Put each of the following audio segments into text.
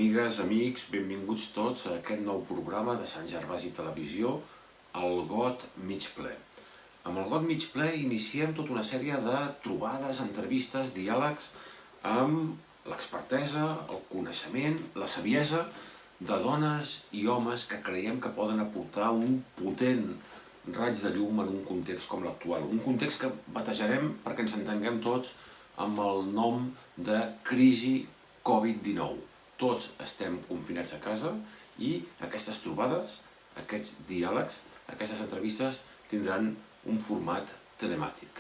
amigues, amics, benvinguts tots a aquest nou programa de Sant Gervasi Televisió, el Got mig ple. Amb el Got mig ple iniciem tota una sèrie de trobades, entrevistes, diàlegs amb l'expertesa, el coneixement, la saviesa de dones i homes que creiem que poden aportar un potent raig de llum en un context com l'actual. Un context que batejarem perquè ens entenguem tots amb el nom de crisi Covid-19. Tots estem confinats a casa i aquestes trobades, aquests diàlegs, aquestes entrevistes tindran un format telemàtic.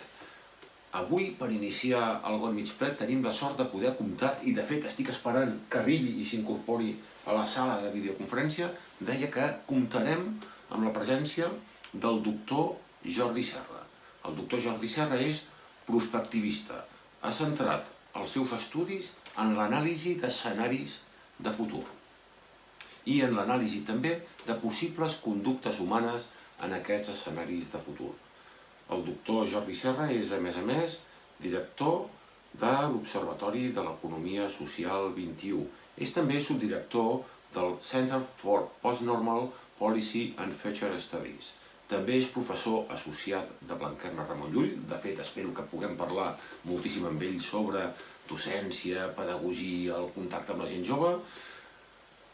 Avui, per iniciar el Got mig ple, tenim la sort de poder comptar, i de fet estic esperant que arribi i s'incorpori a la sala de videoconferència, deia que comptarem amb la presència del doctor Jordi Serra. El doctor Jordi Serra és prospectivista. Ha centrat els seus estudis en l'anàlisi d'escenaris de futur i en l'anàlisi també de possibles conductes humanes en aquests escenaris de futur. El doctor Jordi Serra és, a més, director de l'Observatori de l'Economia Social 21. És també subdirector del Center for Postnormal Policy and Future Studies. També és professor associat de Blanquerna Ramon Llull. De fet, espero que puguem parlar moltíssim amb ell sobre docència, pedagogia, el contacte amb la gent jove.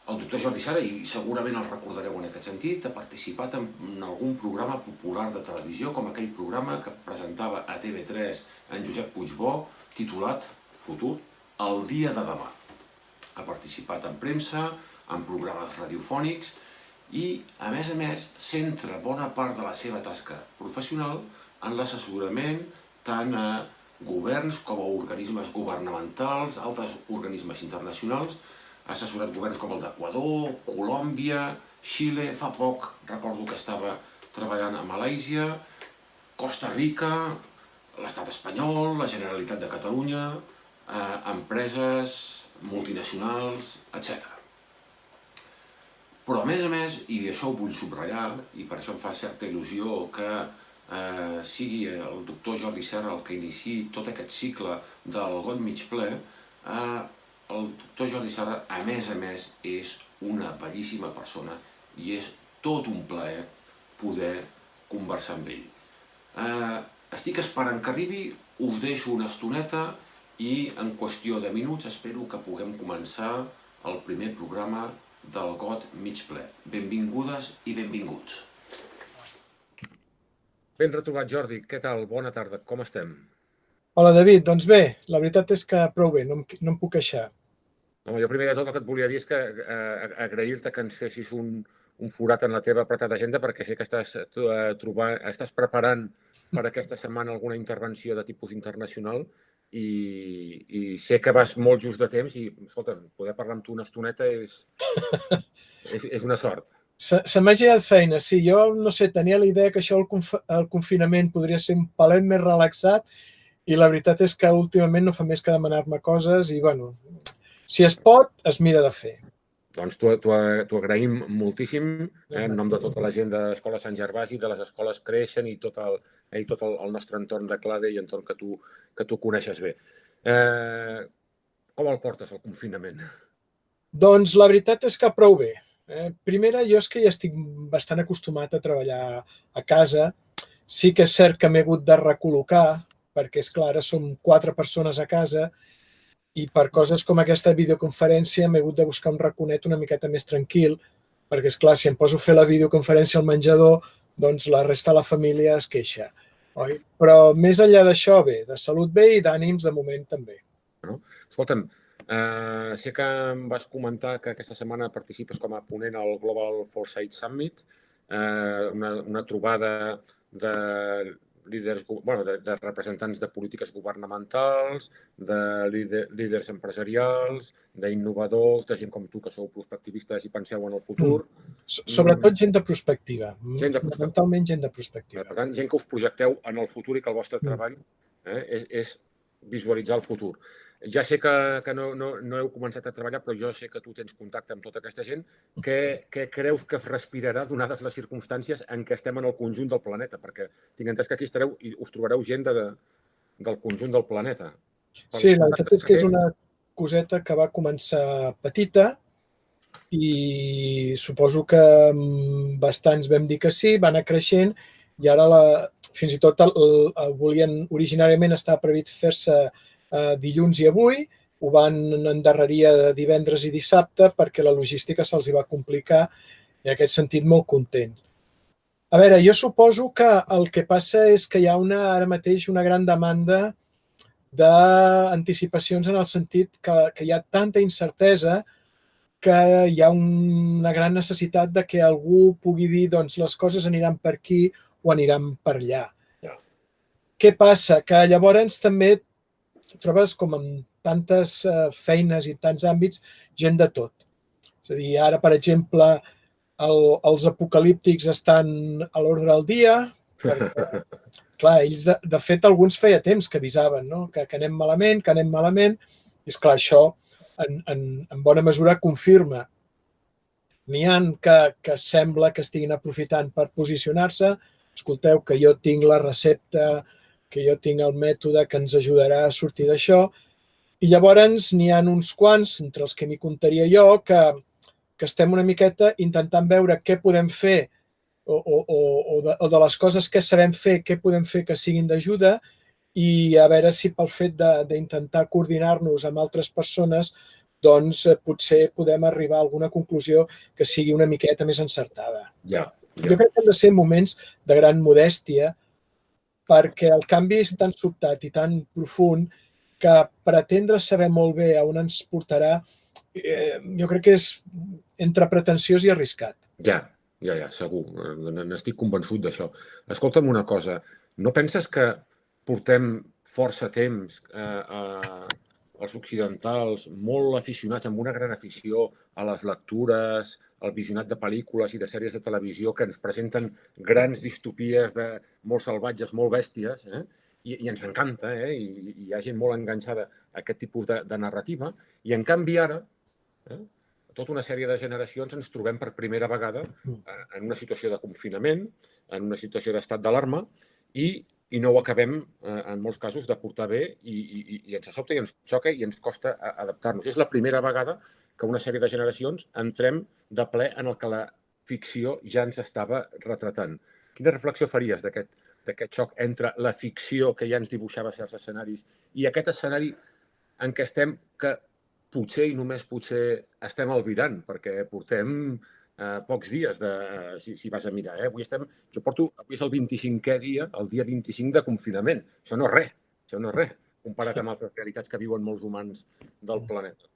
El doctor Jordi Serra, i segurament el recordareu en aquest sentit, ha participat en algun programa popular de televisió, com aquell programa que presentava a TV3 en Josep Puigbó, titulat Futur, el dia de demà. Ha participat en premsa, en programes radiofònics, i, a més, centra bona part de la seva tasca professional en l'assessorament tant a governs com a organismes governamentals, altres organismes internacionals. Ha assessorat governs com el d'Equador, Colòmbia, Xile, fa poc recordo que estava treballant a Malàisia, Costa Rica, l'Estat espanyol, la Generalitat de Catalunya, empreses multinacionals, etc. Però, a més, i això ho vull subratllar, i per això em fa certa il·lusió que sigui el doctor Jordi Serra el que iniciï tot aquest cicle del Got mig ple, el doctor Jordi Serra, a més, és una bellíssima persona i és tot un plaer poder conversar amb ell. Estic esperant que arribi, us deixo una estoneta i en qüestió de minuts espero que puguem començar el primer programa del Got mig ple. Benvingudes i benvinguts. Ben retrobat, Jordi. Què tal? Bona tarda. Com estem? Hola, David. Doncs bé, la veritat és que prou bé, no em puc queixar. Home, jo primer de tot el que et volia dir és que agrair-te que ens fessis un forat en la teva apretada agenda, perquè sé que estàs preparant per aquesta setmana alguna intervenció de tipus internacional i sé que vas molt just de temps i, escolta, poder parlar amb tu una estoneta és una sort. Se m'ha girat feina, sí. Jo, no sé, tenia la idea que això, el confinament, podria ser un palet més relaxat i la veritat és que últimament no fa més que demanar-me coses i, bueno, si es pot, es mira de fer. Doncs t'ho agraïm moltíssim, en nom de tota la gent de l'Escola Sant Gervasi, de les escoles Creixen i tot el nostre entorn de clade i entorn que tu coneixes bé. Com el portes, el confinament? Doncs la veritat és que prou bé. Primera, jo és que ja estic bastant acostumat a treballar a casa. Sí que és cert que m'he hagut de recol·locar, perquè, esclar, ara som 4 persones a casa i per coses com aquesta videoconferència m'he hagut de buscar un raconet una miqueta més tranquil, perquè, esclar, si em poso a fer la videoconferència al menjador, doncs la resta de la família es queixa. Oi? Però més enllà d'això, bé, de salut bé i d'ànims de moment també. Escolta'm, sé que em vas comentar que aquesta setmana participes com a ponent al Global Foresight Summit, una trobada de líders, de representants de polítiques governamentals, de líders empresarials, d'innovadors, de gent com tu que sou prospectivistes i penseu en el futur. Sobretot gent de prospectiva, fonamentalment gent de prospectiva. Per tant, gent que us projecteu en el futur i que el vostre treball és visualitzar el futur. Ja sé que no heu començat a treballar, però jo sé que tu tens contacte amb tota aquesta gent. Què creus que es respirarà donades les circumstàncies en què estem en el conjunt del planeta? Perquè tinc entès que aquí estareu i us trobareu gent del conjunt del planeta. Sí, la veritat és que és una coseta que va començar petita i suposo que bastants vam dir que sí, va anar creixent i ara fins i tot volien originàriament estar previst fer-se dilluns i avui, ho van endarrerir de divendres i dissabte perquè la logística se'ls va complicar i en aquest sentit molt content. A veure, jo suposo que el que passa és que hi ha ara mateix una gran demanda d'anticipacions en el sentit que hi ha tanta incertesa que hi ha una gran necessitat de que algú pugui dir doncs les coses aniran per aquí o aniran per allà. Què passa? Que llavors també trobes com en tantes feines i tants àmbits gent de tot. És a dir, ara, per exemple, els apocalíptics estan a l'ordre del dia, perquè, clar, ells, de fet, alguns feia temps que avisaven, no? Que anem malament, i esclar, això en bona mesura confirma. N'hi ha que sembla que estiguin aprofitant per posicionar-se. Escolteu, que jo tinc la recepta, que jo tinc el mètode que ens ajudarà a sortir d'això. I llavors n'hi ha uns quants, entre els que m'hi comptaria jo, que estem una miqueta intentant veure què podem fer o de les coses que sabem fer, què podem fer que siguin d'ajuda i a veure si pel fet d'intentar coordinar-nos amb altres persones doncs potser podem arribar a alguna conclusió que sigui una miqueta més encertada. Jo crec que han de ser moments de gran modèstia perquè el canvi és tan sobtat i tan profund que pretendre saber molt bé a on ens portarà jo crec que és entre pretensiós i arriscat. Ja, segur. N'estic convençut d'això. Escolta'm una cosa, no penses que portem força temps els occidentals molt aficionats, amb una gran afició a les lectures, al visionat de pel·lícules i de sèries de televisió que ens presenten grans distopies molt salvatges, molt bèsties, i ens encanta, i hi ha gent molt enganxada a aquest tipus de narrativa, i en canvi ara, tota una sèrie de generacions ens trobem per primera vegada en una situació de confinament, en una situació d'estat d'alarma, i no ho acabem, en molts casos, de portar bé i ens sobta i ens xoca i ens costa adaptar-nos. És la primera vegada que una sèrie de generacions entrem de ple en el que la ficció ja ens estava retratant. Quina reflexió faries d'aquest xoc entre la ficció que ja ens dibuixava certs escenaris i aquest escenari en què estem, que potser i només potser estem albirant, perquè portem pocs dies, si vas a mirar. Avui és el 25è dia, el dia 25 de confinament. Això no és res, comparat amb altres realitats que viuen molts humans del planeta.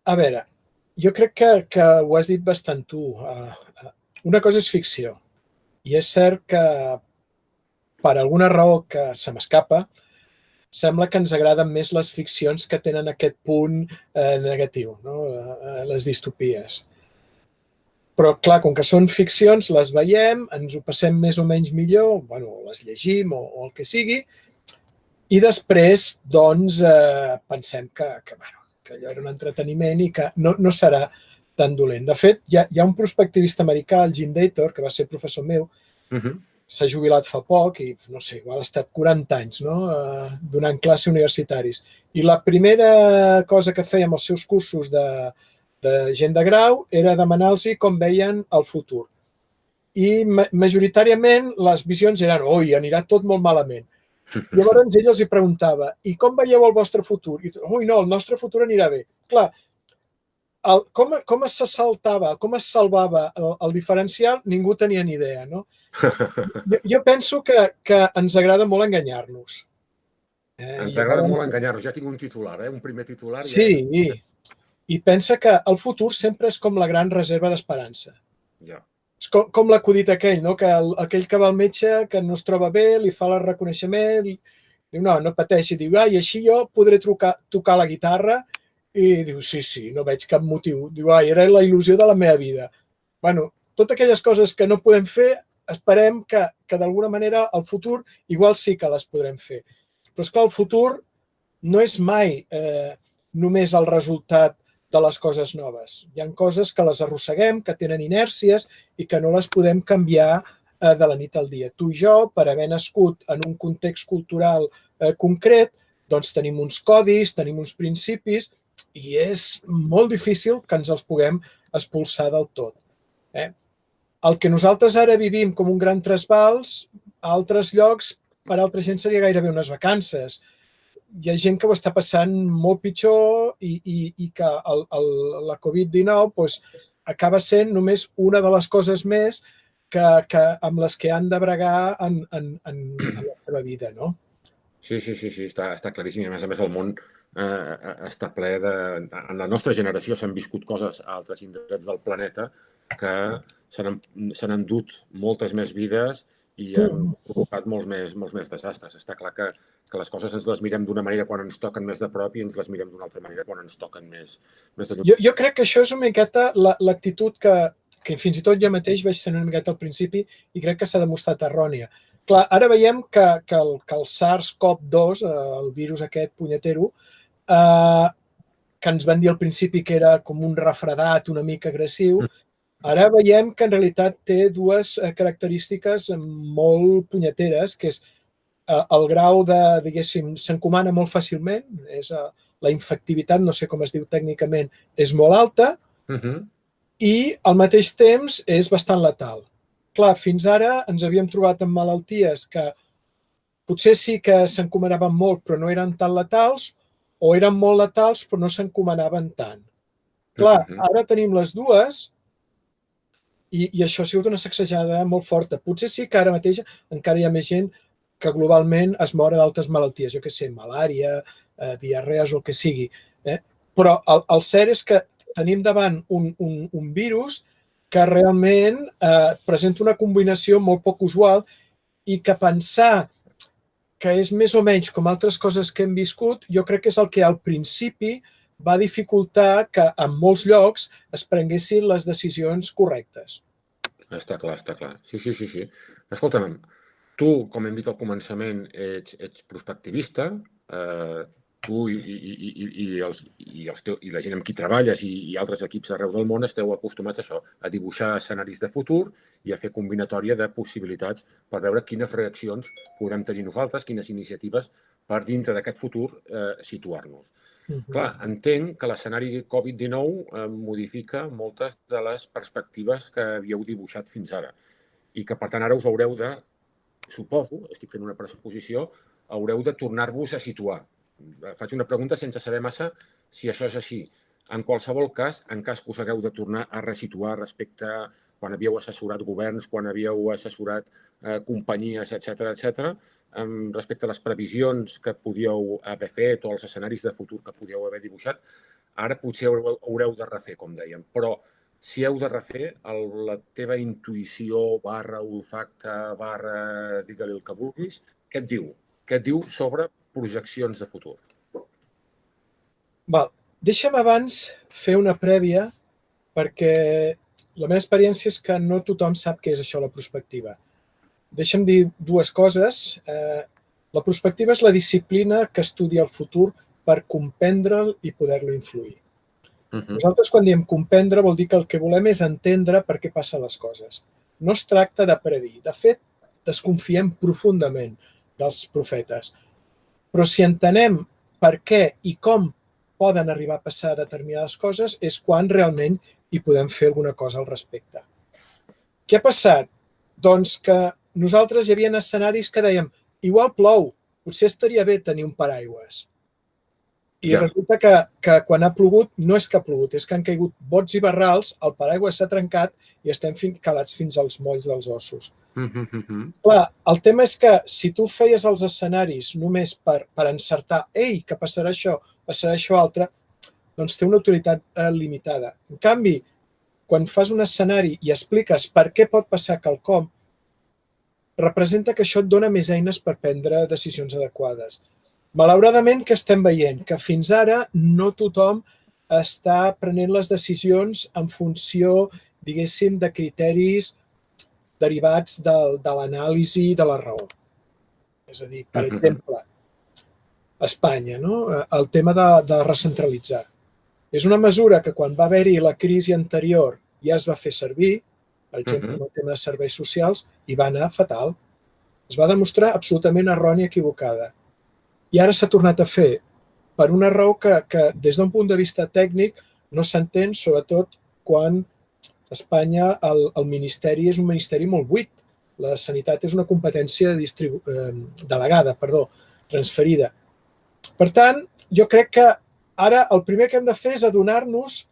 A veure, jo crec que ho has dit bastant tu. Una cosa és ficció, i és cert que per alguna raó que se m'escapa, sembla que ens agraden més les ficcions que tenen aquest punt negatiu, les distopies. Però, clar, com que són ficcions, les veiem, ens ho passem més o menys millor, les llegim o el que sigui, i després, doncs, pensem que allò era un entreteniment i que no serà tan dolent. De fet, hi ha un prospectivista americà, el Jim Dator, que va ser professor meu, s'ha jubilat fa poc i, no sé, igual ha estat 40 anys donant classe universitaris. I la primera cosa que feia amb els seus cursos de gent de grau era demanar-los com veien el futur. I majoritàriament les visions eren ui, anirà tot molt malament. Llavors ell els hi preguntava i com veieu el vostre futur? I ui, no, el nostre futur anirà bé. Clar, com es salvava el diferencial, ningú tenia ni idea, no? Jo penso que ens agrada molt enganyar-nos. Ens agrada molt enganyar-nos. Ja tinc un titular, un primer titular. Sí, i pensa que el futur sempre és com la gran reserva d'esperança. És com l'acudit aquell, que aquell que va al metge, que no es troba bé, li fa el reconeixement, diu, no pateixi, diu, i així jo podré tocar la guitarra, i diu, sí, no veig cap motiu. Diu, era la il·lusió de la meva vida. Bueno, totes aquelles coses que no podem fer, esperem que d'alguna manera al futur igual sí que les podrem fer. Però és que el futur no és mai només el resultat de les coses noves. Hi ha coses que les arrosseguem, que tenen inèrcies i que no les podem canviar de la nit al dia. Tu i jo, per haver nascut en un context cultural concret, doncs tenim uns codis, tenim uns principis i és molt difícil que ens els puguem expulsar del tot. El que nosaltres ara vivim com un gran trasbals, a altres llocs, per altra gent seria gairebé unes vacances. Hi ha gent que ho està passant molt pitjor i que la Covid-19 acaba sent només una de les coses més amb les que han de bregar en la seva vida, no? Sí, està claríssim. A més, el món està ple de... En la nostra generació s'han viscut coses a altres indrets del planeta que s'han endut moltes més vides i han provocat molts més desastres. Està clar que les coses ens les mirem d'una manera quan ens toquen més de prop i ens les mirem d'una altra manera quan ens toquen més de lluny. Jo crec que això és una miqueta l'actitud que fins i tot jo mateix vaig tenir una miqueta al principi i crec que s'ha demostrat errònia. Clar, ara veiem que el SARS-CoV-2, el virus aquest punyetero, que ens van dir al principi que era com un refredat una mica agressiu, ara veiem que en realitat té dues característiques molt punyeteres, que és el grau de, diguéssim, s'encomana molt fàcilment, la infectivitat, no sé com es diu tècnicament, és molt alta i al mateix temps és bastant letal. Clar, fins ara ens havíem trobat amb malalties que potser sí que s'encomanaven molt però no eren tan letals o eren molt letals però no s'encomanaven tant. Clar, ara tenim les dues i això ha sigut una sacsejada molt forta. Potser sí que ara mateix encara hi ha més gent que globalment es mor d'altres malalties, jo què sé, malària, diarrees o el que sigui. Però el cert és que tenim davant un virus que realment presenta una combinació molt poc usual i que pensar que és més o menys com altres coses que hem viscut, jo crec que és el que al principi va dificultar que en molts llocs es prenguessin les decisions correctes. Està clar. Sí. Escolta'm, tu, com hem dit al començament, ets prospectivista, tu i la gent amb qui treballes i altres equips arreu del món esteu acostumats a això, a dibuixar escenaris de futur i a fer combinatòria de possibilitats per veure quines reaccions podem tenir nosaltres, quines iniciatives per dintre d'aquest futur situar-nos. Clar, entenc que l'escenari Covid-19 modifica moltes de les perspectives que havíeu dibuixat fins ara i que, per tant, ara us haureu de, suposo, estic fent una pressuposició, haureu de tornar-vos a situar. Faig una pregunta sense saber massa si això és així. En qualsevol cas, en cas que us hagueu de tornar a resituar respecte a quan havíeu assessorat governs, quan havíeu assessorat companyies, etc., respecte a les previsions que podíeu haver fet o els escenaris de futur que podíeu haver dibuixat, ara potser haureu de refer, com dèiem. Però si heu de refer, la teva intuïció /olfacte digue-li el que vulguis, què et diu? Què et diu sobre projeccions de futur? Deixa'm abans fer una prèvia perquè la meva experiència és que no tothom sap què és això, la prospectiva. Deixa'm dir dues coses. La prospectiva és la disciplina que estudia el futur per comprendre'l i poder-lo influir. Nosaltres, quan diem comprendre, vol dir que el que volem és entendre per què passen les coses. No es tracta de predir. De fet, desconfiem profundament dels profetes. Però si entenem per què i com poden arribar a passar determinades coses, és quan realment hi podem fer alguna cosa al respecte. Què ha passat? Doncs que nosaltres hi havia escenaris que dèiem igual plou, potser estaria bé tenir un paraigües. I resulta que quan ha plogut, no és que ha plogut, és que han caigut bots i barrals, el paraigües s'ha trencat i estem calats fins als molls dels ossos. Clar, el tema és que si tu feies els escenaris només per encertar que passarà això altre, doncs té una utilitat limitada. En canvi, quan fas un escenari i expliques per què pot passar quelcom, representa que això et dona més eines per prendre decisions adequades. Malauradament, què estem veient? Que fins ara no tothom està prenent les decisions en funció, diguéssim, de criteris derivats de l'anàlisi de la raó. És a dir, per exemple, Espanya, el tema de recentralitzar. És una mesura que quan va haver-hi la crisi anterior ja es va fer servir, per exemple, el tema de serveis socials, i va anar fatal. Es va demostrar absolutament errònia i equivocada. I ara s'ha tornat a fer. per una raó que des d'un punt de vista tècnic no s'entén, sobretot quan a Espanya el ministeri és un ministeri molt buit. La sanitat és una competència delegada, transferida. Per tant, jo crec que ara el primer que hem de fer és adonar-nos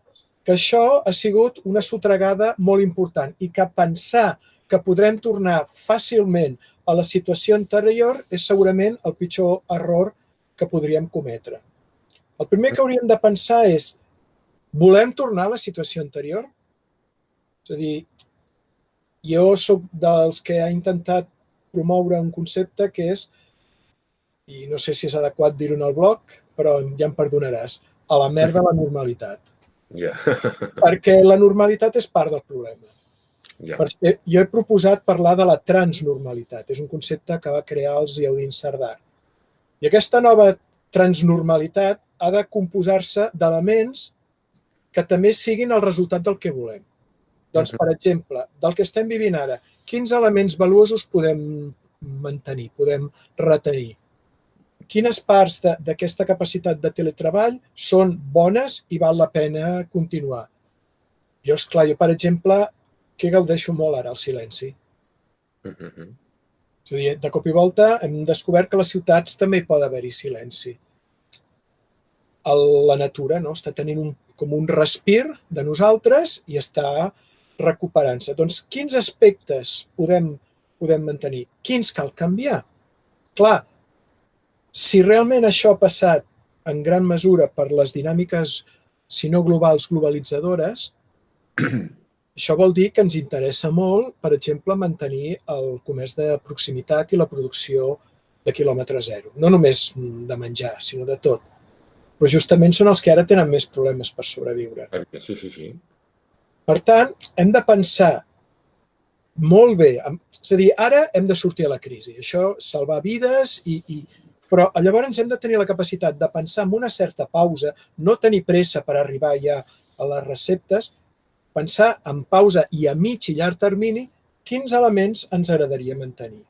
que això ha sigut una sotragada molt important i que pensar que podrem tornar fàcilment a la situació anterior és segurament el pitjor error que podríem cometre. El primer que hauríem de pensar és: volem tornar a la situació anterior? És a dir, jo soc dels que ha intentat promoure un concepte que és, i no sé si és adequat dir-ho en el blog, però ja em perdonaràs, a la merda la normalitat. Perquè la normalitat és part del problema. Jo he proposat parlar de la transnormalitat. És un concepte que va crear el Ziauddin Sardar. I aquesta nova transnormalitat ha de composar-se d'elements que també siguin el resultat del que volem. Doncs, per exemple, del que estem vivint ara, quins elements valuosos podem mantenir, podem retenir? Quines parts d'aquesta capacitat de teletreball són bones i val la pena continuar? Jo, esclar, per exemple, que gaudeixo molt ara, el silenci. És a dir, de cop i volta hem descobert que a les ciutats també hi pot haver-hi silenci. La natura està tenint com un respir de nosaltres i està recuperant-se. Doncs quins aspectes podem mantenir? Quins cal canviar? Clar, si realment això ha passat en gran mesura per les dinàmiques, si no globals, globalitzadores, això vol dir que ens interessa molt, per exemple, mantenir el comerç de proximitat i la producció de quilòmetre zero. No només de menjar, sinó de tot. Però justament són els que ara tenen més problemes per sobreviure. Sí. Per tant, hem de pensar molt bé. És a dir, ara hem de sortir a la crisi. Això, salvar vides, però llavors hem de tenir la capacitat de pensar en una certa pausa, no tenir pressa per arribar ja a les receptes, pensar en pausa i a mig i llarg termini quins elements ens agradaria mantenir.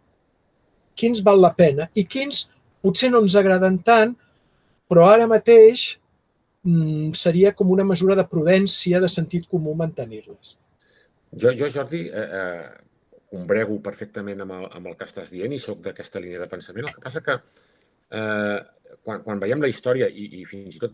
Quins val la pena i quins potser no ens agraden tant, però ara mateix seria com una mesura de prudència, de sentit comú mantenir-les. Jo, Jordi, combrego perfectament amb el que estàs dient i soc d'aquesta línia de pensament. El que passa que quan veiem la història i fins i tot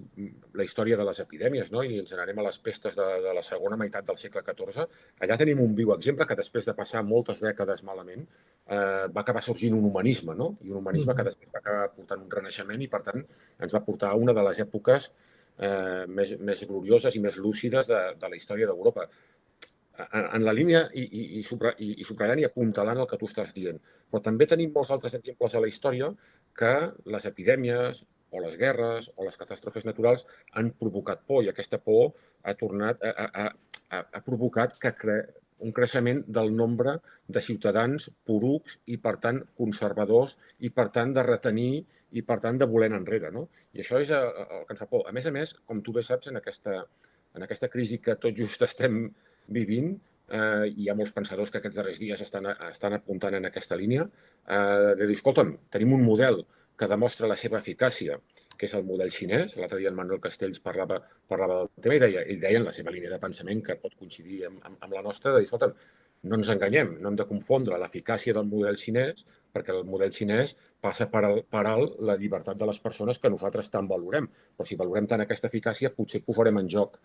la història de les epidèmies, i ens n'anem a les pestes de la segona meitat del segle XIV, allà tenim un viu exemple que després de passar moltes dècades malament va acabar sorgint un humanisme, i un humanisme que després va acabar portant un renaixement i, per tant, ens va portar a una de les èpoques més glorioses i més lúcides de la història d'Europa. En la línia i subratllant i apuntalant el que tu estàs dient. Però també tenim molts altres exemples a la història que les epidèmies o les guerres o les catàstrofes naturals han provocat por i aquesta por ha provocat un creixement del nombre de ciutadans porucs i, per tant, conservadors i, per tant, de retenir i, per tant, de voler anar enrere. I això és el que ens fa por. A més, com tu bé saps, en aquesta crisi que tot just estem vivint, hi ha molts pensadors que aquests darrers dies estan apuntant en aquesta línia, de dir, escolta'm, tenim un model que demostra la seva eficàcia, que és el model xinès. L'altre dia en Manuel Castells parlava del tema i ell deia en la seva línia de pensament, que pot coincidir amb la nostra, de dir, escolta'm, no ens enganyem, no hem de confondre l'eficàcia del model xinès, perquè el model xinès passa per alt la llibertat de les persones que nosaltres tant valorem. Però si valorem tant aquesta eficàcia, potser posarem en joc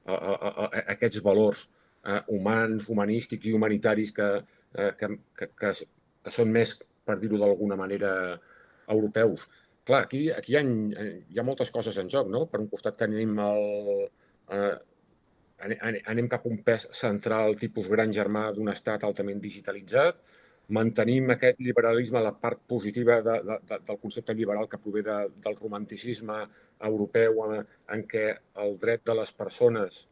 aquests valors humans, humanístics i humanitaris que són més, per dir-ho d'alguna manera, europeus. Clar, aquí hi ha moltes coses en joc, no? Per un costat tenim anem cap a un pes central tipus gran germà d'un estat altament digitalitzat, mantenim aquest liberalisme, la part positiva del concepte liberal que prové del romanticisme europeu en què el dret de les persones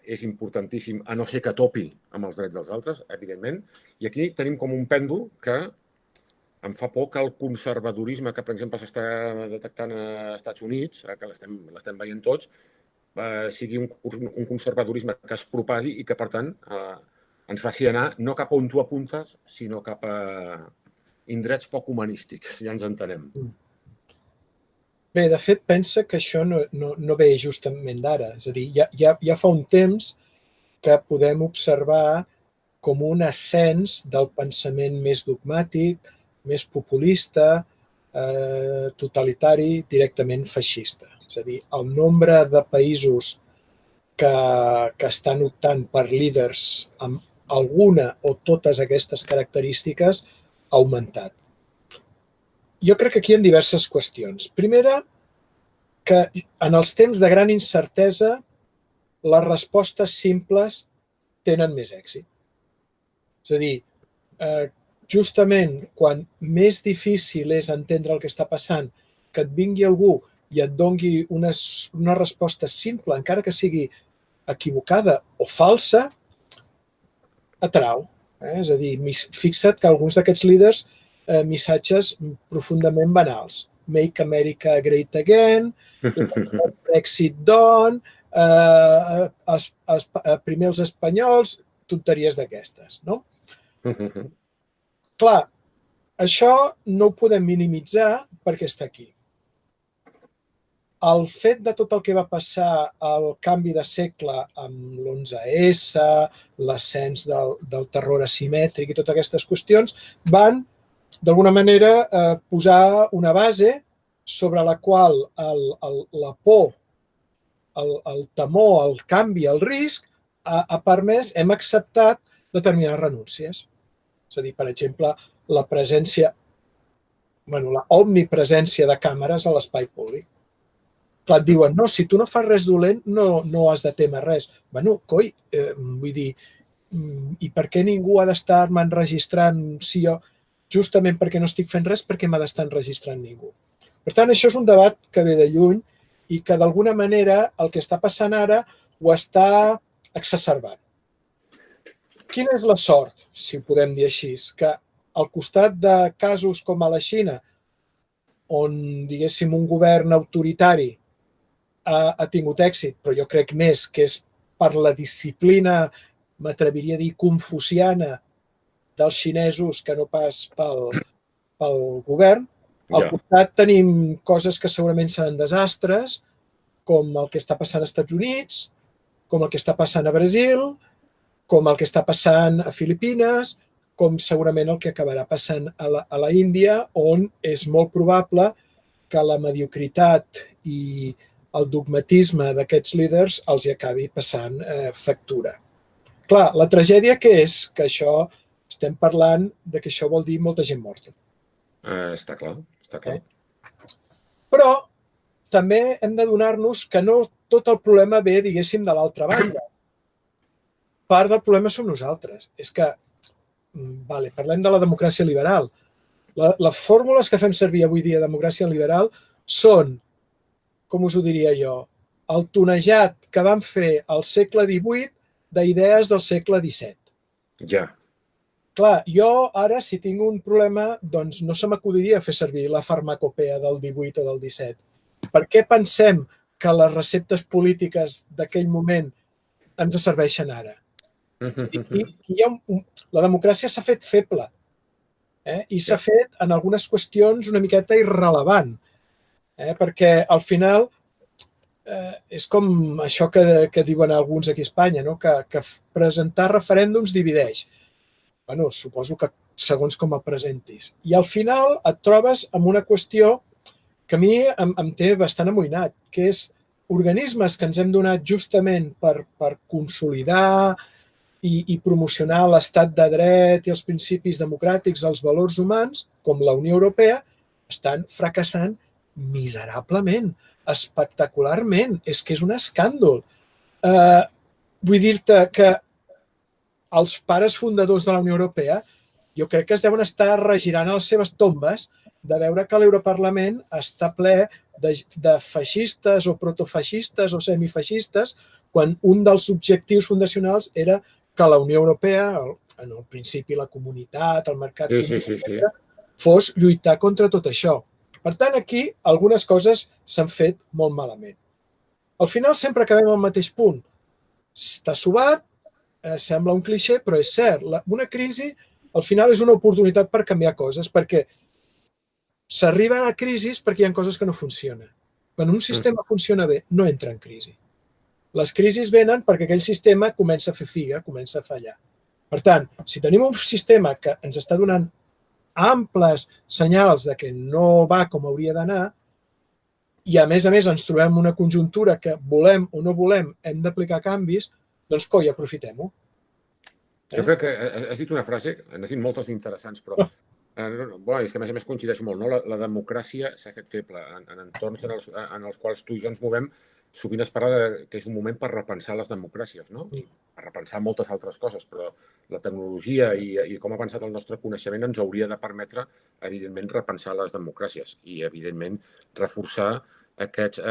és importantíssim, a no ser que topi amb els drets dels altres, evidentment. I aquí tenim com un pèndol que em fa por que el conservadorisme que, per exemple, s'està detectant als Estats Units, que l'estem veient tots, sigui un conservadorisme que es propagui i que, per tant, ens faci anar no cap on tu apuntes, sinó cap a indrets poc humanístics, ja ens entenem. Bé, de fet, pensa que això no ve justament d'ara. És a dir, ja fa un temps que podem observar com un ascens del pensament més dogmàtic, més populista, totalitari, directament feixista. És a dir, el nombre de països que estan optant per líders amb alguna o totes aquestes característiques ha augmentat. Jo crec que aquí hi ha diverses qüestions. Primera, que en els temps de gran incertesa les respostes simples tenen més èxit. És a dir, justament quan més difícil és entendre el que està passant, que et vingui algú i et doni una resposta simple, encara que sigui equivocada o falsa, atrau. És a dir, fixa't que alguns d'aquests líders missatges profundament banals. Make America Great Again, Brexit Done, primer els espanyols, tonteries d'aquestes, no? Clar, això no ho podem minimitzar perquè està aquí. El fet de tot el que va passar al canvi de segle amb l'11S, l'ascens del terror asimètric i totes aquestes qüestions van, d'alguna manera, posar una base sobre la qual la por, el temor, el canvi, el risc, ha permès, hem acceptat determinades renúncies. És a dir, per exemple, la omnipresència de càmeres a l'espai públic. Clar, et diuen, no, si tu no fas res dolent, no has de temer res. Bueno, coi, vull dir, i per què ningú ha d'estar-me enregistrant si jo, justament perquè no estic fent res, per què m'ha d'estar enregistrant ningú? Per tant, això és un debat que ve de lluny i que d'alguna manera el que està passant ara ho està exacerbant. Quina és la sort, si ho podem dir així, que al costat de casos com a la Xina, on, diguéssim, un govern autoritari ha tingut èxit, però jo crec més que és per la disciplina, m'atreviria a dir, confuciana dels xinesos que no pas pel govern. Al costat tenim coses que segurament seran desastres, com el que està passant als Estats Units, com el que està passant a Brasil, com el que està passant a Filipines, com segurament el que acabarà passant a la Índia, on és molt probable que la mediocritat i el dogmatisme d'aquests líders els hi acabi passant factura. Clar, la tragèdia que és que això, estem parlant de que això vol dir molta gent morta. Està clar, està clar. Però també hem d'adonar-nos que no tot el problema ve, diguéssim, de l'altra banda. Part del problema som nosaltres. És que, parlem de la democràcia liberal. Les fórmules que fem servir avui dia de democràcia liberal són, com us ho diria jo, el tonejat que van fer al segle XVIII d'idees del segle XVII. Ja. Clar, jo ara, si tinc un problema, doncs no se m'acudiria fer servir la farmacopea del XVIII o del XVII. Per què pensem que les receptes polítiques d'aquell moment ens serveixen ara? La democràcia s'ha fet feble i s'ha fet en algunes qüestions una miqueta irrellevant, perquè al final és com això que diuen alguns aquí a Espanya, que presentar referèndums divideix. Bueno, suposo que segons com el presentis. I al final et trobes amb una qüestió que a mi em té bastant amoïnat, que és organismes que ens hem donat justament per consolidar i promocionar l'estat de dret i els principis democràtics, els valors humans, com la Unió Europea, estan fracassant miserablement, espectacularment. És que és un escàndol. Vull dir-te que els pares fundadors de la Unió Europea jo crec que es deuen estar regirant a les seves tombes de veure que l'Europarlament està ple de feixistes o protofeixistes o semifeixistes quan un dels objectius fundacionals era que la Unió Europea, en el principi la comunitat, el mercat, fos lluitar contra tot això. Per tant, aquí algunes coses s'han fet molt malament. Al final sempre acabem al mateix punt. Està sobat, sembla un clixé, però és cert. Una crisi, al final, és una oportunitat per canviar coses, perquè s'arriba a la crisi perquè hi ha coses que no funcionen. Quan un sistema funciona bé, no entra en crisi. Les crisis venen perquè aquell sistema comença a fer figa, comença a fallar. Per tant, si tenim un sistema que ens està donant amples senyals de que no va com hauria d'anar i, a més ens trobem una conjuntura que volem o no volem, hem d'aplicar canvis, doncs, coi, aprofitem-ho. Jo crec que has dit una frase, n'has dit moltes interessants, però és que a més coincideixo molt, no? La democràcia s'ha fet feble. En entorns en els quals tu i jo ens movem, sovint es parla que és un moment per repensar les democràcies, no? Per repensar moltes altres coses, però la tecnologia i com ha avançat el nostre coneixement ens hauria de permetre, evidentment, repensar les democràcies i, evidentment, reforçar aquests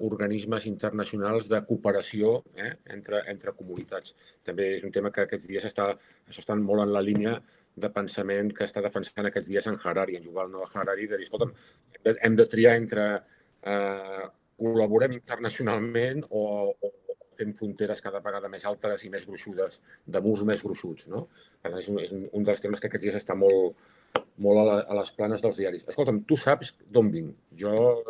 organismes internacionals de cooperació entre comunitats. També és un tema que aquests dies està molt en la línia de pensament que està defensant aquests dies en Harari, en Yuval Noah Harari, de dir, escolta'm, hem de triar entre col·laborem internacionalment o fem fronteres cada vegada més altes i més gruixudes, de murs més gruixuts, no? Per tant, és un dels temes que aquests dies està molt a les planes dels diaris. Escolta'm, tu saps d'on vinc. Jo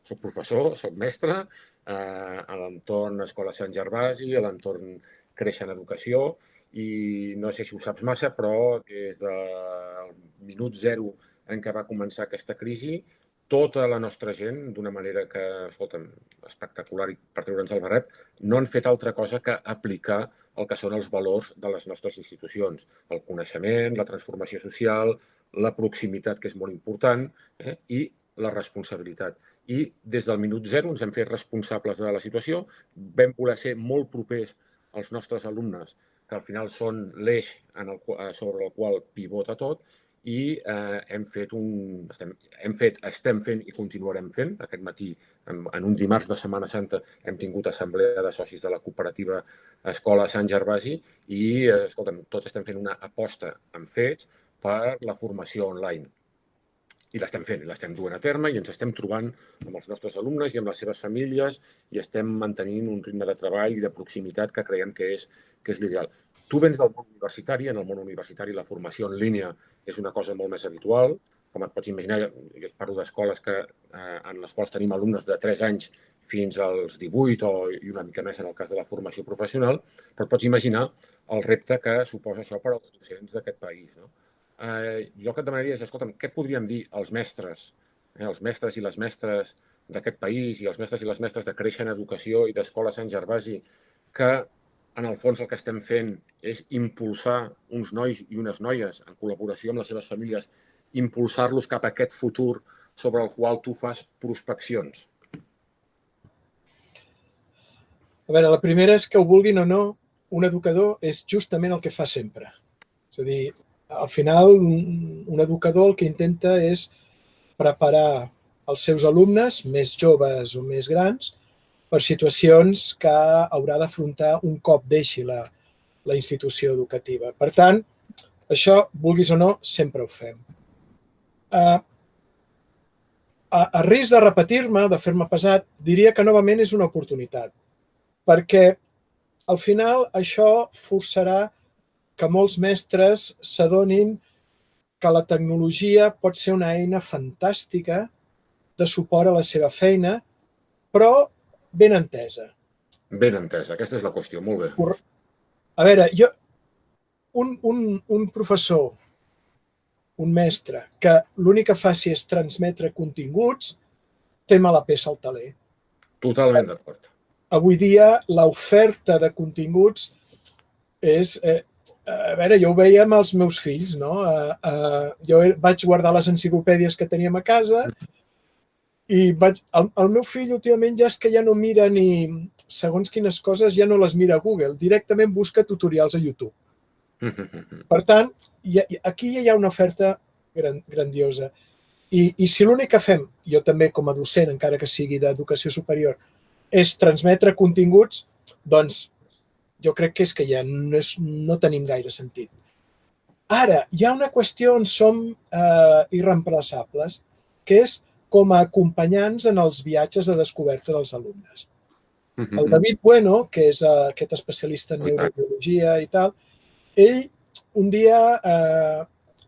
soc professor, soc mestre, a l'entorn Escola Sant Gervasi, a l'entorn Créixer en Educació, i no sé si ho saps massa, però des del minut zero en què va començar aquesta crisi, tota la nostra gent, d'una manera que, escolta'm, espectacular i per treure'ns el barret, no han fet altra cosa que aplicar el que són els valors de les nostres institucions. El coneixement, la transformació social, la proximitat, que és molt important, i la responsabilitat. I des del minut zero ens hem fet responsables de la situació, vam voler ser molt propers als nostres alumnes, que al final són l'eix sobre el qual pivota tot, i estem fent i continuarem fent. Aquest matí, en un dimarts de Setmana Santa, hem tingut assemblea de socis de la cooperativa Escola Sant Gervasi i, escolta'm, tots estem fent una aposta en fets per la formació online. I l'estem fent, l'estem duent a terme i ens estem trobant amb els nostres alumnes i amb les seves famílies i estem mantenint un ritme de treball i de proximitat que creiem que és l'ideal. Tu vens del món universitari, en el món universitari la formació en línia és una cosa molt més habitual. Com et pots imaginar, jo parlo d'escoles en les quals tenim alumnes de 3 anys fins als 18 i una mica més en el cas de la formació professional, però et pots imaginar el repte que suposa això per als docents d'aquest país, no? Jo el que et demanaria és, escolta'm, què podríem dir als mestres, els mestres i les mestres d'aquest país i els mestres i les mestres de Créixer en Educació i d'Escola Sant Gervasi, que en el fons el que estem fent és impulsar uns nois i unes noies en col·laboració amb les seves famílies, impulsar-los cap a aquest futur sobre el qual tu fas prospeccions? A veure, la primera és que ho vulguin o no, un educador és justament el que fa sempre. És a dir, al final, un educador el que intenta és preparar els seus alumnes, més joves o més grans, per situacions que haurà d'afrontar un cop deixi la institució educativa. Per tant, això, vulguis o no, sempre ho fem. A risc de repetir-me, de fer-me pesat, diria que novament és una oportunitat, perquè al final això forçarà que molts mestres s'adonin que la tecnologia pot ser una eina fantàstica de suport a la seva feina, però ben entesa. Ben entesa, aquesta és la qüestió, molt bé. A veure, un professor, un mestre, que l'únic que faci és transmetre continguts, té mala peça al teler. Totalment d'acord. Avui dia, l'oferta de continguts és... A veure, jo ho veia amb els meus fills, no? Jo vaig guardar les enciclopèdies que teníem a casa i el meu fill últimament ja és que ja no mira ni segons quines coses, ja no les mira a Google, directament busca tutorials a YouTube. Per tant, aquí ja hi ha una oferta grandiosa. I si l'únic que fem, jo també com a docent, encara que sigui d'educació superior, és transmetre continguts, doncs jo crec que és que ja no tenim gaire sentit. Ara, hi ha una qüestió on som irreemplaçables, que és com a acompanyants en els viatges de descoberta dels alumnes. El David Bueno, que és aquest especialista en neurobiologia i tal, ell un dia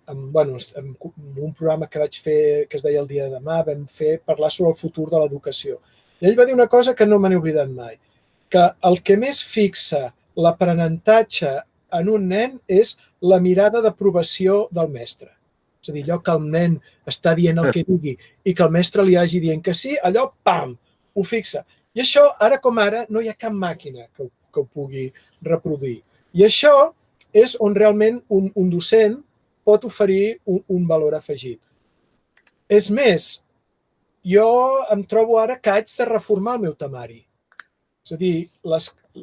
amb un programa que vaig fer, que es deia El dia de demà, vam parlar sobre el futur de l'educació. I ell va dir una cosa que no me n'he oblidat mai, que el que més fixa l'aprenentatge en un nen és la mirada d'aprovació del mestre. És a dir, allò que el nen està dient el que digui i que el mestre li hagi dient que sí, allò, pam, ho fixa. I això, ara com ara, no hi ha cap màquina que ho pugui reproduir. I això és on realment un docent pot oferir un valor afegit. És més, jo em trobo ara que haig de reformar el meu temari. És a dir,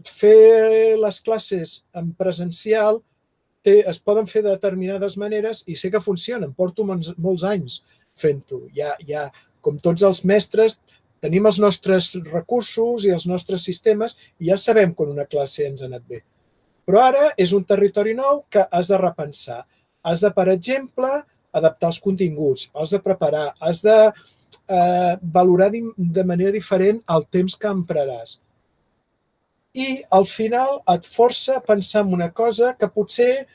fer les classes en presencial es poden fer de determinades maneres i sé que funcionen. Porto molts anys fent-ho. Ja, com tots els mestres, tenim els nostres recursos i els nostres sistemes i ja sabem quan una classe ens ha anat bé. Però ara és un territori nou que has de repensar. Has de, per exemple, adaptar els continguts, has de preparar, has de valorar de manera diferent el temps que empraràs. I al final et força a pensar en una cosa que potser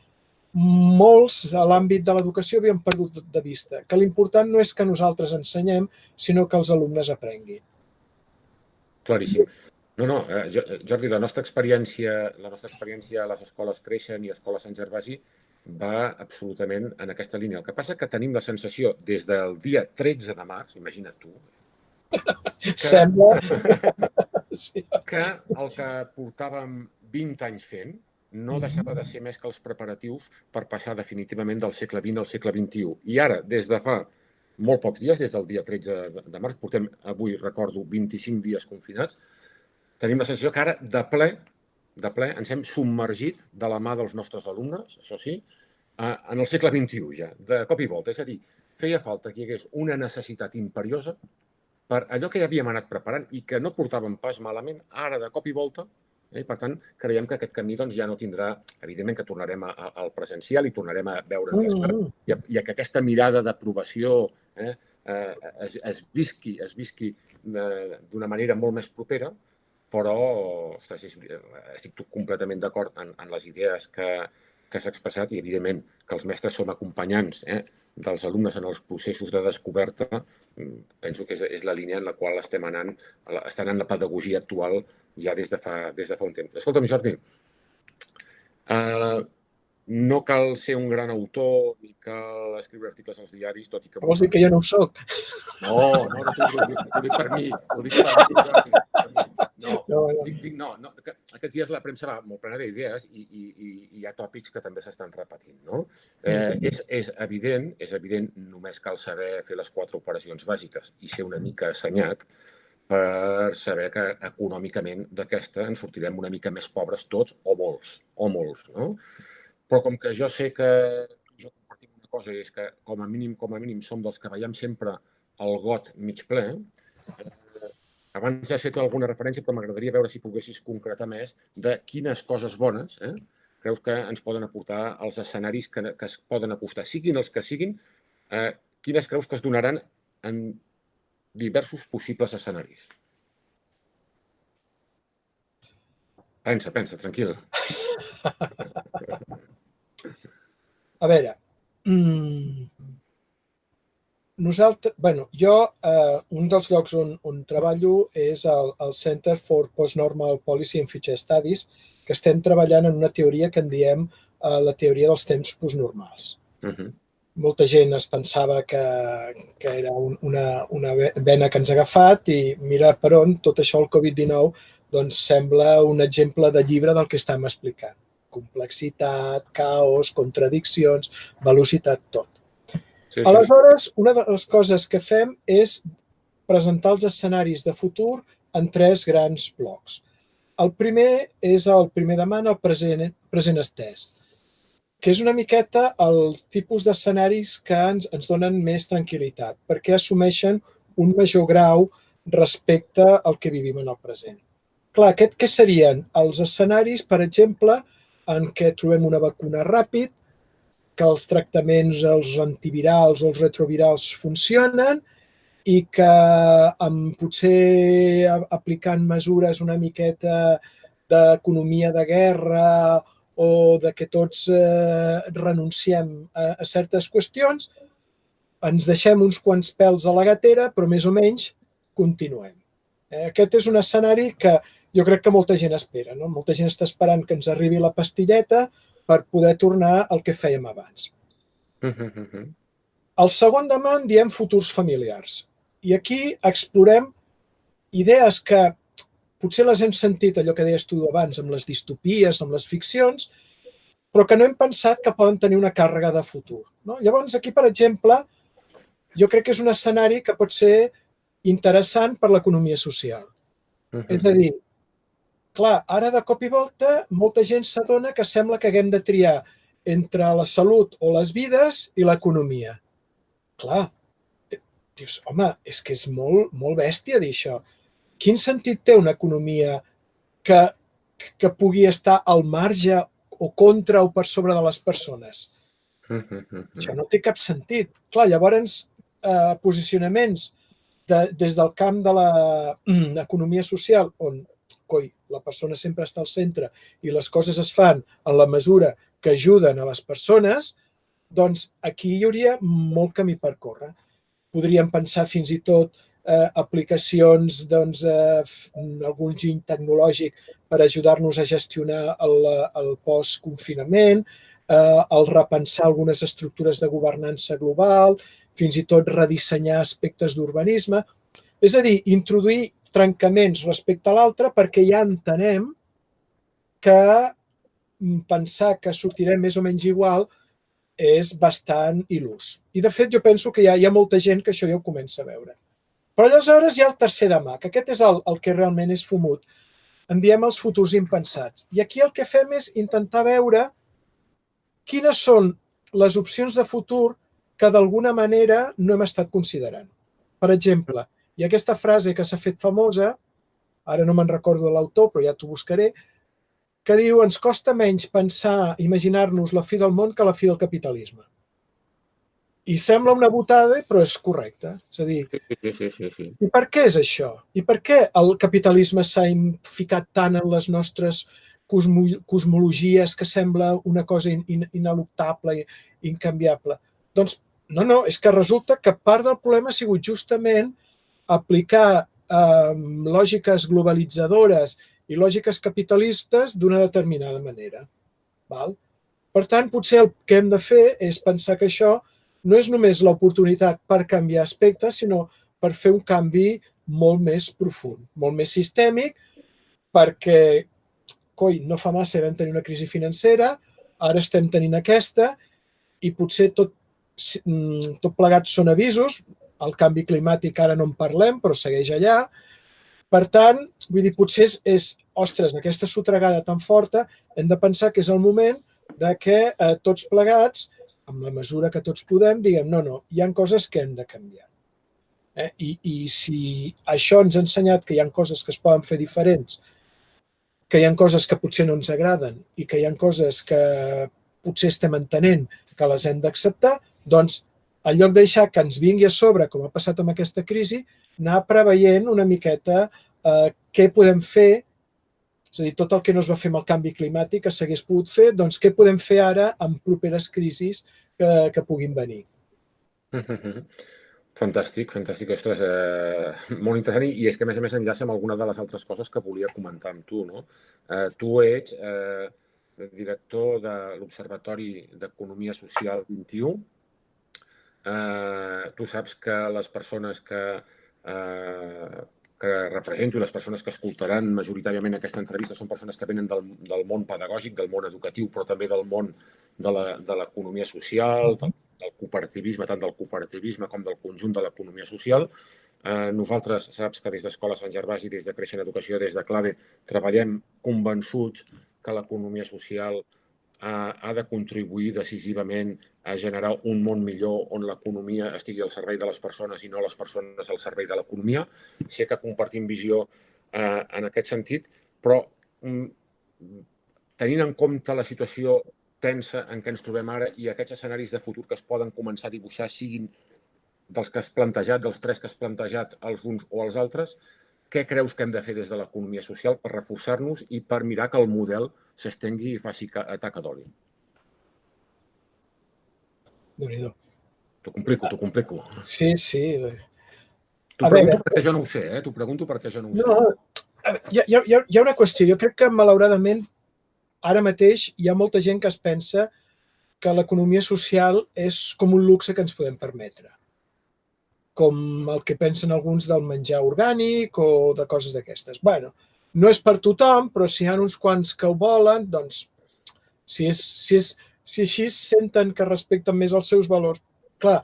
molts a l'àmbit de l'educació havien perdut de vista, que l'important no és que nosaltres ensenyem, sinó que els alumnes aprenguin. Claríssim. No, Jordi, la nostra experiència a les escoles Creixen i a Escola Sant Gervasi va absolutament en aquesta línia. El que passa és que tenim la sensació des del dia 13 de març, imagina't tu, Sembla que el que portàvem 20 anys fent no deixava de ser més que els preparatius per passar definitivament del segle XX al segle XXI. I ara, des de fa molt pocs dies, des del dia 13 de març, portem avui, recordo, 25 dies confinats, tenim la sensació que ara, de ple, ens hem submergit de la mà dels nostres alumnes, això sí, en el segle XXI ja, de cop i volta. És a dir, feia falta que hi hagués una necessitat imperiosa per allò que ja havíem anat preparant i que no portàvem pas malament, ara de cop i volta. I, per tant, creiem que aquest camí ja no tindrà... Evidentment que tornarem al presencial i tornarem a veure'ns les cares i que aquesta mirada d'aprovació es visqui d'una manera molt més propera, però estic completament d'acord en les idees que s'ha expressat i, evidentment, que els mestres som acompanyants dels alumnes en els processos de descoberta. Penso que és la línia en la qual estem anant la pedagogia actual ja des de fa un temps. Escolta'm, Jordi, no cal ser un gran autor ni cal escriure articles als diaris, tot i que... Vols dir que jo no ho soc? No, ho dic per mi, Jordi. No, aquests dies la premsa va molt plena d'idees i hi ha tòpics que també s'estan repetint, no? És evident, només cal saber fer les 4 operacions bàsiques i ser una mica assenyat per saber que econòmicament d'aquesta ens sortirem una mica més pobres tots o molts, no? Però com que jo sé que jo compartim una cosa i és que com a mínim som dels que veiem sempre el got mig ple, abans has fet alguna referència, però m'agradaria veure si poguessis concretar més de quines coses bones creus que ens poden aportar els escenaris que es poden acostar, siguin els que siguin, quines creus que es donaran en diversos possibles escenaris. Pensa, tranquil. A veure, jo, un dels llocs on treballo és el Center for Postnormal Policy and Future Studies, que estem treballant en una teoria que en diem la teoria dels temps postnormals. Molta gent es pensava que era una vena que ens ha agafat i mira per on tot això, el Covid-19, doncs sembla un exemple de llibre del que estem explicant. Complexitat, caos, contradiccions, velocitat, tot. Aleshores, una de les coses que fem és presentar els escenaris de futur en 3 grans blocs. El primer és el primer demana, el present estès, que és una miqueta el tipus d'escenaris que ens donen més tranquil·litat, perquè assumeixen un major grau respecte al que vivim en el present. Clar, què serien els escenaris, per exemple, en què trobem una vacuna ràpid, que els tractaments, els antivirals o els retrovirals funcionen i que potser aplicant mesures una miqueta d'economia de guerra o de que tots renunciem a certes qüestions, ens deixem uns quants pèls a la gatera, però més o menys continuem. Aquest és un escenari que jo crec que molta gent espera, no? Molta gent està esperant que ens arribi la pastilleta per poder tornar al que fèiem abans. El segon demà en diem futurs familiars. I aquí explorem idees que potser les hem sentit, allò que deies tu abans, amb les distopies, amb les ficcions, però que no hem pensat que poden tenir una càrrega de futur. No? Llavors, aquí, per exemple, jo crec que és un escenari que pot ser interessant per l'economia social. És a dir, clar, ara de cop i volta molta gent s'adona que sembla que haguem de triar entre la salut o les vides i l'economia. Clar, dius, home, és que és molt bèstia dir això. Quin sentit té una economia que pugui estar al marge o contra o per sobre de les persones? Això no té cap sentit. Clar, llavors, posicionaments des del camp de l'economia social, on la persona sempre està al centre i les coses es fan en la mesura que ajuden a les persones, doncs aquí hi hauria molt camí per córrer. Podríem pensar fins i tot aplicacions, doncs, algun giny tecnològic per ajudar-nos a gestionar el post-confinament, el repensar algunes estructures de governança global, fins i tot redissenyar aspectes d'urbanisme. És a dir, introduir trencaments respecte a l'altre perquè ja entenem que pensar que sortirem més o menys igual és bastant il·lús. I, de fet, jo penso que hi ha molta gent que això ja ho comença a veure. Però aleshores hi ha el tercer demà, que aquest és el que realment és fumut. En diem els futurs impensats. I aquí el que fem és intentar veure quines són les opcions de futur que d'alguna manera no hem estat considerant. Per exemple, hi ha aquesta frase que s'ha fet famosa, ara no me'n recordo de l'autor, però ja t'ho buscaré, que diu: ens costa menys pensar, imaginar-nos la fi del món que la fi del capitalisme. I sembla una botada, però és correcte. És a dir, i per què és això? I per què el capitalisme s'ha ficat tant en les nostres cosmologies que sembla una cosa ineluctable i incanviable? Doncs no, és que resulta que part del problema ha sigut justament aplicar lògiques globalitzadores i lògiques capitalistes d'una determinada manera. Per tant, potser el que hem de fer és pensar que això no és només l'oportunitat per canviar aspectes, sinó per fer un canvi molt més profund, molt més sistèmic, perquè, no fa massa vam tenir una crisi financera, ara estem tenint aquesta, i potser tot plegat són avisos, el canvi climàtic ara no en parlem, però segueix allà. Per tant, vull dir, potser ostres, aquesta sotregada tan forta, hem de pensar que és el moment de que tots plegats, amb la mesura que tots podem, diguem, no, hi ha coses que hem de canviar. I si això ens ha ensenyat que hi ha coses que es poden fer diferents, que hi ha coses que potser no ens agraden i que hi ha coses que potser estem entenent que les hem d'acceptar, doncs, en lloc de deixar que ens vingui a sobre, com ha passat amb aquesta crisi, anar preveient una miqueta què podem fer, és a dir, tot el que no es va fer amb el canvi climàtic que s'hagués pogut fer, doncs què podem fer ara en properes crisis que puguin venir. Fantàstic, ostres, molt interessant, i és que a més enllaça amb alguna de les altres coses que volia comentar amb tu, no? Tu ets director de l'Observatori d'Economia Social 21. Tu saps que les persones que represento i les persones que escoltaran majoritàriament aquesta entrevista són persones que venen del món pedagògic, del món educatiu, però també del món de l'economia social, del cooperativisme, tant del cooperativisme com del conjunt de l'economia social. Nosaltres, saps que des d'Escola Sant Gervasi, des de Creixent Educació, des de Clave, treballem convençuts que l'economia social ha de contribuir decisivament a generar un món millor on l'economia estigui al servei de les persones i no les persones al servei de l'economia. Sé que compartim visió en aquest sentit, però tenint en compte la situació tensa en què ens trobem ara i aquests escenaris de futur que es poden començar a dibuixar, siguin dels que has plantejat, dels tres que has plantejat, els uns o els altres, què creus que hem de fer des de l'economia social per reforçar-nos i per mirar que el model s'estengui i faci taca d'oli? Déu-n'hi-do. T'ho complico. Sí. T'ho A veure, pregunto perquè jo no ho sé, T'ho pregunto perquè jo no ho sé. no, hi ha una qüestió. Jo crec que, malauradament, ara mateix hi ha molta gent que es pensa que l'economia social és com un luxe que ens podem permetre. Com el que pensen alguns del menjar orgànic o de coses d'aquestes. Bueno, no és per tothom, però si hi ha uns quants que ho volen, doncs, si així senten que respecten més els seus valors. Clar,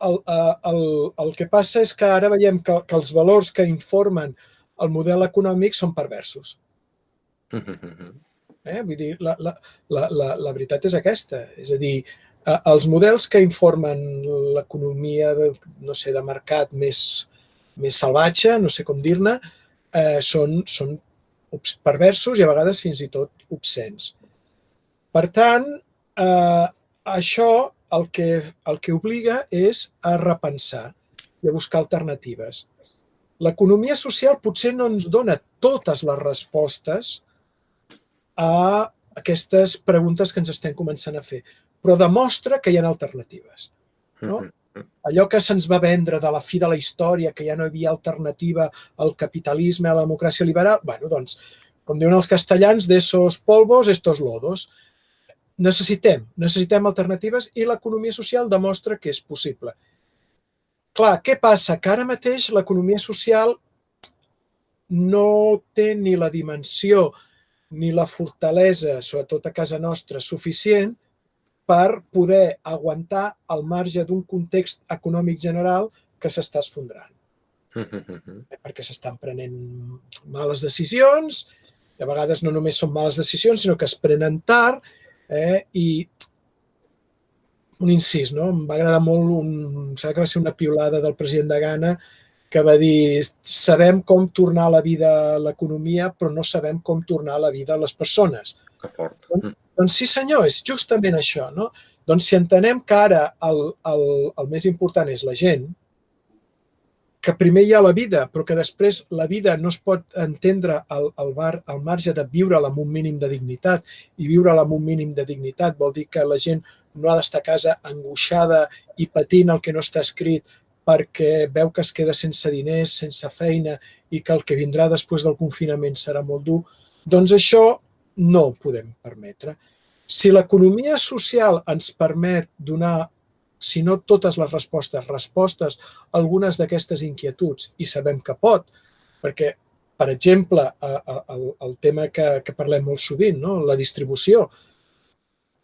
el que passa és que ara veiem que els valors que informen el model econòmic són perversos. Vull dir, la veritat és aquesta. És a dir, els models que informen l'economia de mercat més salvatge, no sé com dir-ne, són perversos i a vegades fins i tot obscens. Per tant, això el que obliga és a repensar i a buscar alternatives. L'economia social potser no ens dona totes les respostes a aquestes preguntes que ens estem començant a fer, però demostra que hi ha alternatives. No? Allò que se'ns va vendre de la fi de la història, que ja no hi havia alternativa al capitalisme, a la democràcia liberal, bueno, doncs, com diuen els castellans, de esos polvos, estos lodos. Necessitem alternatives i l'economia social demostra que és possible. Clar, què passa? Que ara mateix l'economia social no té ni la dimensió ni la fortalesa, sobretot a casa nostra, suficient per poder aguantar al marge d'un context econòmic general que s'està esfondrant. Perquè s'estan prenent males decisions, i a vegades no només són males decisions, sinó que es prenen tard, i un incís, no? Em va agradar molt, em sembla que va ser una piulada del president de Ghana, que va dir, sabem com tornar la vida a l'economia, però no sabem com tornar la vida a les persones. Que fort. Doncs sí, senyor, és justament això, no? Doncs si entenem que ara el més important és la gent, que primer hi ha la vida, però que després la vida no es pot entendre al marge de viure-la amb un mínim de dignitat, i viure-la amb un mínim de dignitat vol dir que la gent no ha d'estar a casa angoixada i patint el que no està escrit perquè veu que es queda sense diners, sense feina, i que el que vindrà després del confinament serà molt dur, doncs això no ho podem permetre. Si l'economia social ens permet donar, si no totes les respostes a algunes d'aquestes inquietuds, i sabem que pot, perquè, per exemple, el tema que parlem molt sovint, no? La distribució.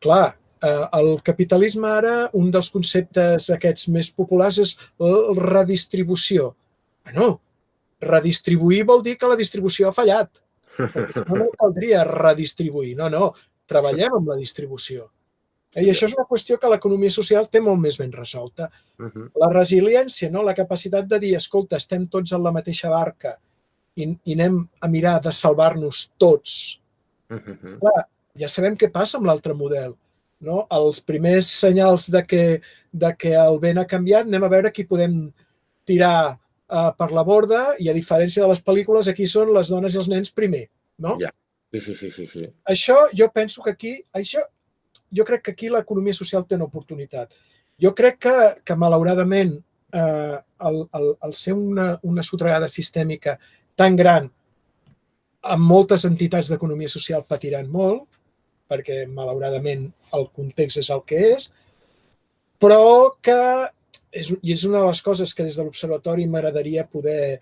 Clar, el capitalisme ara, un dels conceptes aquests més populars és la redistribució. Bueno, redistribuir vol dir que la distribució ha fallat. Perquè no caldria redistribuir. No, treballem amb la distribució. I això és una qüestió que l'economia social té molt més ben resolta. La resiliència, la capacitat de dir, escolta, estem tots en la mateixa barca i anem a mirar de salvar-nos tots. Clar, ja sabem què passa amb l'altre model. No? Els primers senyals de que el vent ha canviat, anem a veure qui podem tirar per la borda, i a diferència de les pel·lícules, aquí són les dones i els nens primer. No? Ja. Sí. Això, jo penso que aquí, jo crec que aquí l'economia social té una oportunitat. Jo crec que malauradament, al ser una sotragada sistèmica tan gran, amb moltes entitats d'economia social patiran molt, perquè malauradament el context és el que és, però que, i és una de les coses que des de l'Observatori m'agradaria poder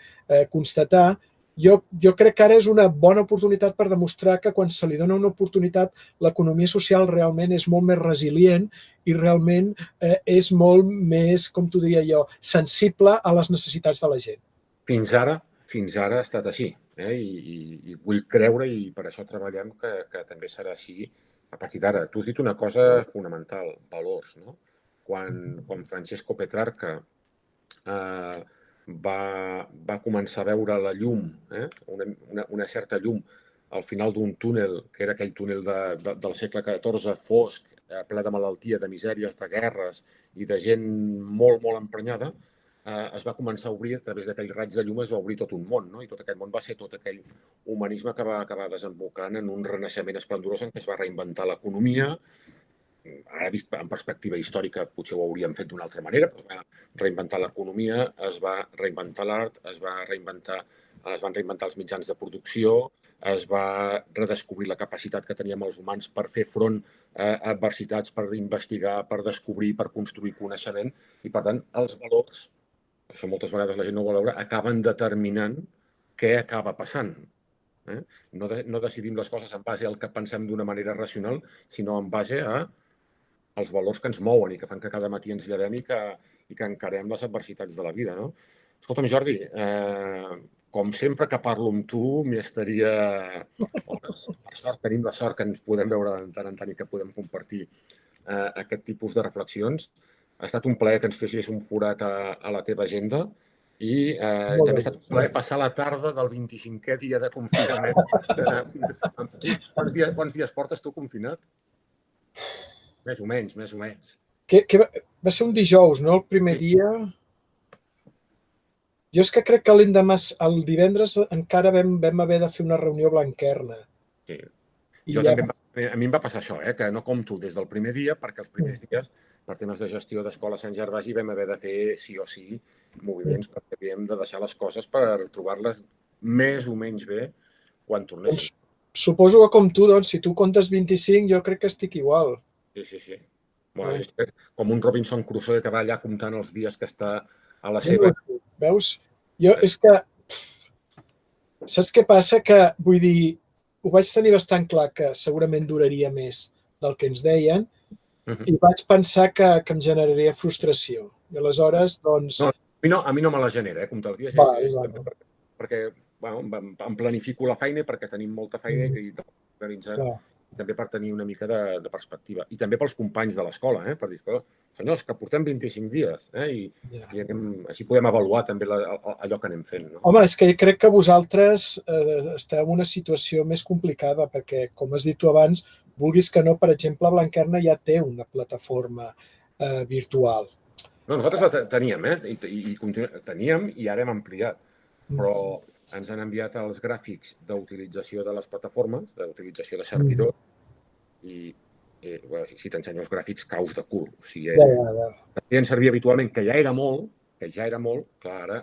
constatar, jo crec que ara és una bona oportunitat per demostrar que quan se li dona una oportunitat, l'economia social realment és molt més resilient i realment és molt més, com t'ho diria jo, sensible a les necessitats de la gent. Fins ara ha estat així. I vull creure, i per això treballem, que també serà així a partir d'ara. Tu has dit una cosa fonamental, valors, no? Quan Francesco Petrarca va començar a veure la llum, una certa llum al final d'un túnel, que era aquell túnel del segle XIV, fosc, ple de malaltia, de misèries, de guerres i de gent molt, molt emprenyada, es va començar a obrir, a través d'aquell raig de llum es va obrir tot un món, no? I tot aquest món va ser tot aquell humanisme que va acabar desembocant en un renaixement esplendorós en què es va reinventar l'economia. Ara, vist en perspectiva històrica, potser ho hauríem fet d'una altra manera, però es va reinventar l'economia, es va reinventar l'art, es van reinventar els mitjans de producció, es va redescobrir la capacitat que teníem els humans per fer front a adversitats, per investigar, per descobrir, per construir coneixement, i per tant els valors, això moltes vegades la gent no ho vol veure, acaben determinant què acaba passant. No decidim les coses en base al que pensem d'una manera racional, sinó en base als valors que ens mouen i que fan que cada matí ens llevem i que encarem les adversitats de la vida. No? Escolta'm, Jordi, com sempre que parlo amb tu, m'hi estaria... Per sort, tenim la sort que ens podem veure de tant en tant i que podem compartir aquest tipus de reflexions. Ha estat un plaer que ens fessis un forat a la teva agenda i també ha estat un plaer passar la tarda del 25è dia de confinament. Quants dies portes tu confinat? Més o menys. Va ser un dijous, no? El primer dia... Jo és que crec que l'endemà, el divendres, encara vam haver de fer una reunió blanquerna. Sí. A mi em va passar això, que no com tu des del primer dia, perquè els primers dies, per temes de gestió d'Escola Sant Gervasi, vam haver de fer sí o sí moviments perquè havíem de deixar les coses per trobar-les més o menys bé quan tornéssim. Suposo que com tu, doncs, si tu comptes 25, jo crec que estic igual. Sí. Bueno, és com un Robinson Crusoe que va allà comptant els dies que està a la seva... Veus? Jo és que... Saps què passa? Que, vull dir, ho vaig tenir bastant clar que segurament duraria més del que ens deien i vaig pensar que em generaria frustració. I aleshores, doncs... No, a mi no me la genera, com te'ls dies, perquè em planifico la feina perquè tenim molta feina i organitzar també per tenir una mica de perspectiva. I també pels companys de l'escola, per dir, senyors, que portem 25 dies i així podem avaluar també allò que anem fent. Home, és que crec que vosaltres esteu en una situació més complicada perquè, com has dit tu abans, vulguis que no, per exemple, Blanquerna ja té una plataforma virtual. No, nosaltres la teníem, teníem i ara hem ampliat, però ens han enviat els gràfics d'utilització de les plataformes, d'utilització de servidor, i si t'ensenyo els gràfics caus de cul. O sigui, feien servir habitualment, que ja era molt, clar, ara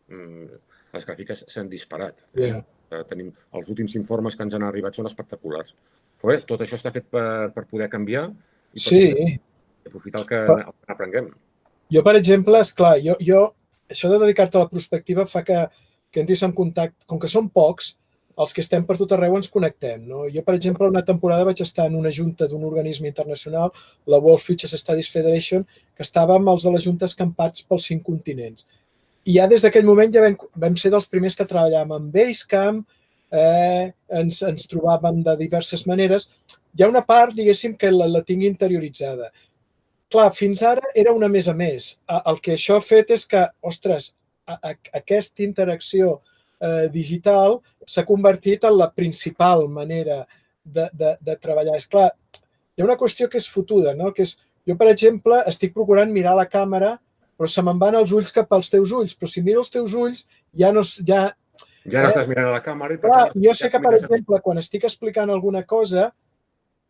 les gràfiques s'han disparat. Els últims informes que ens han arribat són espectaculars. Però bé, tot això està fet per poder canviar i per poder aprofitar el que aprenguem. Jo, per exemple, esclar, això de dedicar-te a la prospectiva fa que entris en contacte, com que són pocs, els que estem per tot arreu ens connectem. Jo, per exemple, una temporada vaig estar en una junta d'un organisme internacional, la World Future Studies Federation, que estàvem els de la junta escampats pels 5 continents. I ja des d'aquell moment ja vam ser dels primers que treballàvem amb Basecamp, ens trobàvem de diverses maneres. Hi ha una part, diguéssim, que la tinc interioritzada. Clar, fins ara era una més a més. El que això ha fet és que, ostres, aquesta interacció digital s'ha convertit en la principal manera de treballar. És clar, hi ha una qüestió que és fotuda, no? Que és, jo, per exemple, estic procurant mirar la càmera, però se me'n van els ulls cap als teus ulls. Però si miro els teus ulls, ja no estàs mirant a la càmera. Clar, jo sé que, per exemple, quan estic explicant alguna cosa,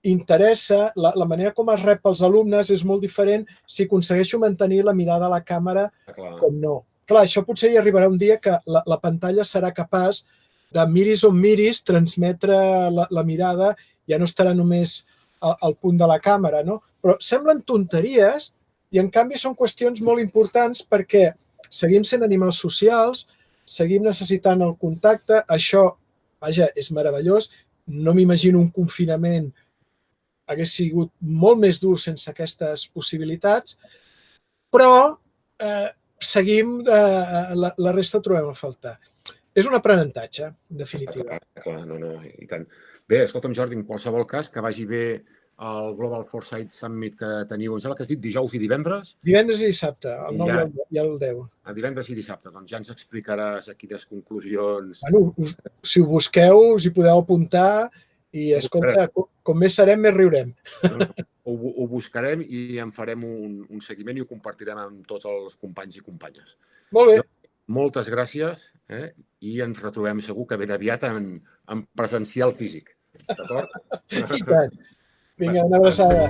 interessa, la manera com es rep pels alumnes és molt diferent si aconsegueixo mantenir la mirada a la càmera com no. Clar, això potser hi arribarà un dia que la pantalla serà capaç de miris on miris, transmetre la mirada, ja no estarà només al punt de la càmera, no? Però semblen tonteries i en canvi són qüestions molt importants perquè seguim sent animals socials, seguim necessitant el contacte, això, vaja, és meravellós, no m'imagino un confinament hagués sigut molt més dur sense aquestes possibilitats, però seguim, la resta ho trobem a faltar. És un aprenentatge, en definitiva. Clar, i tant. Bé, escolta'm, Jordi, en qualsevol cas, que vagi bé el Global Foresight Summit que teniu, em sembla que has dit dijous i divendres? Divendres i dissabte, el 9 i el 10. Divendres i dissabte, doncs ja ens explicaràs a quines conclusions... Bueno, si ho busqueu, us hi podeu apuntar i, escolta, com més serem, més riurem. ho buscarem i en farem un seguiment i ho compartirem amb tots els companys i companyes. Molt bé. Moltes gràcies i ens retrobem segur que ben aviat en presencial físic. D'acord? I tant. Vinga, una abraçada.